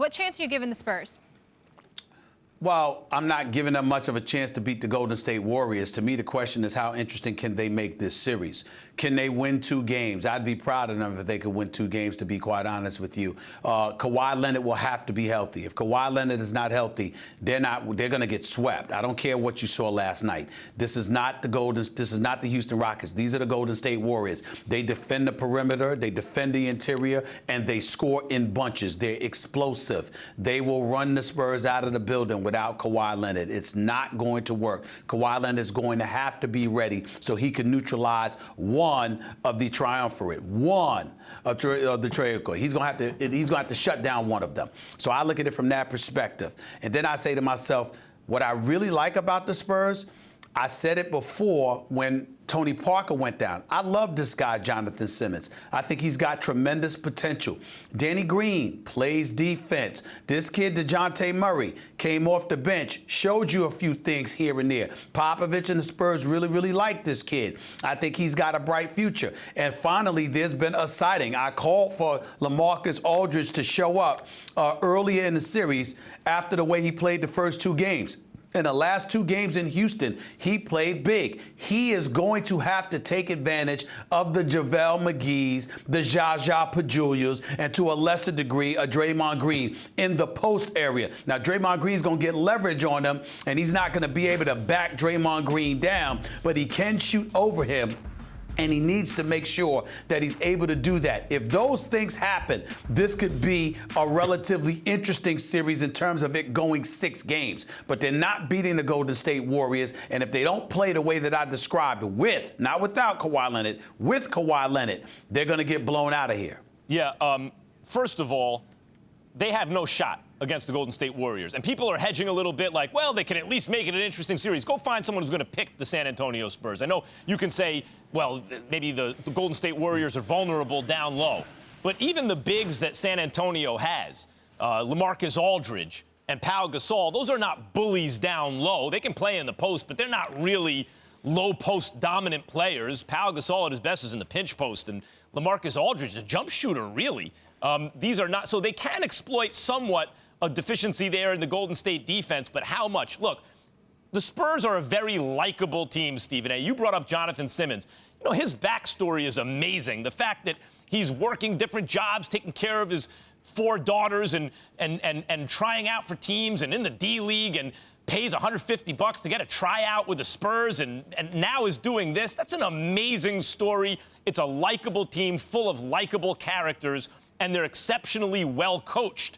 What chance are you giving the Spurs? Well, I'm not giving them much of a chance to beat the Golden State Warriors. To me, the question is how interesting can they make this series? Can they win 2 games? I'd be proud of them if they could win 2 games, to be quite honest with you. Kawhi Leonard will have to be healthy. If Kawhi Leonard is not healthy, they're going to get swept. I don't care what you saw last night. This is not the Houston Rockets. These are the Golden State Warriors. They defend the perimeter, they defend the interior, and they score in bunches. They're explosive. They will run the Spurs out of the building without Kawhi Leonard. It's not going to work. Kawhi Leonard is going to have to be ready so he can neutralize one of the triumvirate, one of the triangle. He's going to have to shut down one of them. So I look at it from that perspective. And then I say to myself, what I really like about the Spurs, I said it before when Tony Parker went down. I love this guy, Jonathan Simmons. I think he's got tremendous potential. Danny Green plays defense. This kid, DeJounte Murray, came off the bench, showed you a few things here and there. Popovich and the Spurs really, really like this kid. I think he's got a bright future. And finally, there's been a sighting. I called for LaMarcus Aldridge to show up earlier in the series after the way he played the first 2 games. In the last 2 games in Houston, he played big. He is going to have to take advantage of the JaVale McGee's, the Zsa Pachulias, and to a lesser degree, a Draymond Green in the post area. Now, Draymond Green's going to get leverage on him, and he's not going to be able to back Draymond Green down, but he can shoot over him. And he needs to make sure that he's able to do that. If those things happen, this could be a relatively interesting series in terms of it going 6 games. But they're not beating the Golden State Warriors. And if they don't play the way that I described not without Kawhi Leonard, with Kawhi Leonard, they're going to get blown out of here. Yeah, first of all, they have no shot against the Golden State Warriors. And people are hedging a little bit like, well, they can at least make it an interesting series. Go find someone who's going to pick the San Antonio Spurs. I know you can say, well, maybe the Golden State Warriors are vulnerable down low. But even the bigs that San Antonio has, LaMarcus Aldridge and Pau Gasol, those are not bullies down low. They can play in the post, but they're not really low post dominant players. Pau Gasol at his best is in the pinch post, and LaMarcus Aldridge is a jump shooter, really. These are not, so they can exploit somewhat a deficiency there in the Golden State defense, but how much? Look, the Spurs are a very likable team, Stephen A. You brought up Jonathan Simmons. You know, his backstory is amazing. The fact that he's working different jobs, taking care of his 4 daughters and trying out for teams and in the D-League and pays $150 to get a tryout with the Spurs and now is doing this. That's an amazing story. It's a likable team full of likable characters, and they're exceptionally well coached.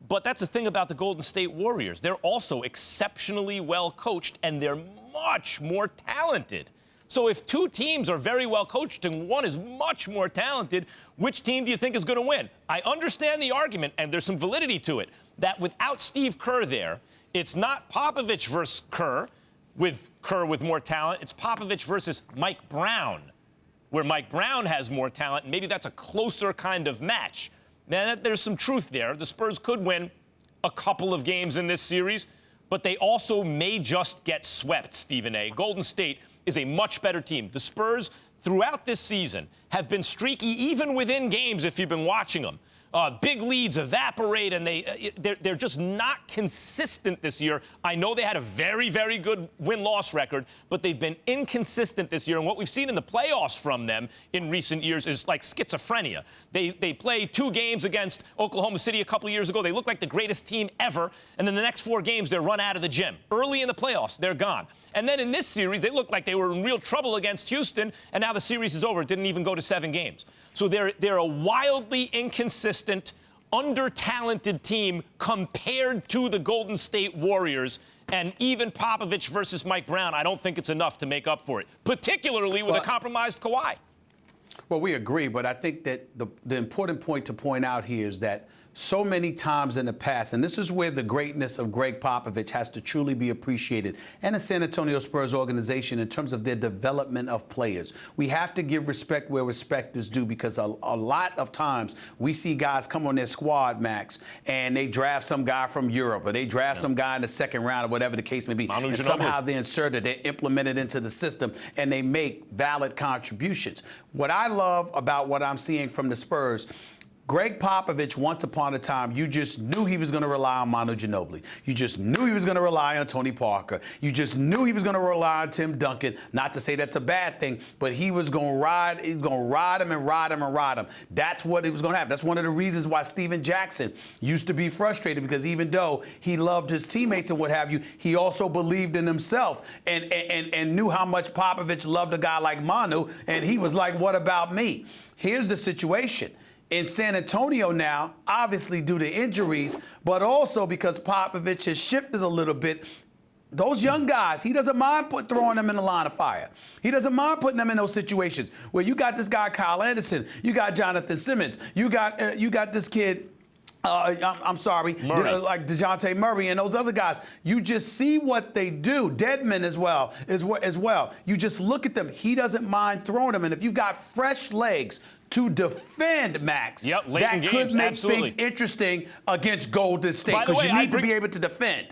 But that's the thing about the Golden State Warriors. They're also exceptionally well coached, and they're much more talented. So if 2 teams are very well coached and one is much more talented, which team do you think is going to win? I understand the argument, and there's some validity to it, that without Steve Kerr there, it's not Popovich versus Kerr with more talent. It's Popovich versus Mike Brown, where Mike Brown has more talent, and maybe that's a closer kind of match. Now, there's some truth there. The Spurs could win a couple of games in this series, but they also may just get swept, Stephen A. Golden State is a much better team. The Spurs, throughout this season, have been streaky even within games if you've been watching them. Big leads evaporate, and they're just not consistent this year. I know they had a very, very good win-loss record, but they've been inconsistent this year. And what we've seen in the playoffs from them in recent years is like schizophrenia. They played 2 games against Oklahoma City a couple of years ago. They looked like the greatest team ever. And then the next 4 games, they're run out of the gym. Early in the playoffs, they're gone. And then in this series, they looked like they were in real trouble against Houston, and now the series is over. It didn't even go to 7 games. So they're a wildly inconsistent, under-talented team compared to the Golden State Warriors. And even Popovich versus Mike Brown, I don't think it's enough to make up for it, particularly with a compromised Kawhi. Well, we agree, but I think that the important point to point out here is that so many times in the past, and this is where the greatness of Greg Popovich has to truly be appreciated, and the San Antonio Spurs organization in terms of their development of players. We have to give respect where respect is due, because a lot of times we see guys come on their squad, Max, and they draft some guy from Europe, or they draft some guy in the 2nd round, or whatever the case may be, and somehow they're inserted, they're implemented into the system, and they make valid contributions. What I love about what I'm seeing from the Spurs, Greg Popovich, once upon a time, you just knew he was going to rely on Manu Ginobili. You just knew he was going to rely on Tony Parker. You just knew he was going to rely on Tim Duncan. Not to say that's a bad thing, but he was going to ride. He's going to ride him and ride him and ride him. That's what it was going to happen. That's one of the reasons why Steven Jackson used to be frustrated, because even though he loved his teammates and what have you, he also believed in himself and knew how much Popovich loved a guy like Manu, and he was like, what about me? Here's the situation. In San Antonio now, obviously due to injuries, but also because Popovich has shifted a little bit, those young guys, he doesn't mind throwing them in the line of fire. He doesn't mind putting them in those situations where you got this guy Kyle Anderson, you got Jonathan Simmons, you got this kid, I'm sorry, like DeJounte Murray and those other guys. You just see what they do. Deadman as well. You just look at them. He doesn't mind throwing them. And if you've got fresh legs to defend, Max, late that in could games, make absolutely. things interesting against Golden State, By the because way, you need to be able to defend.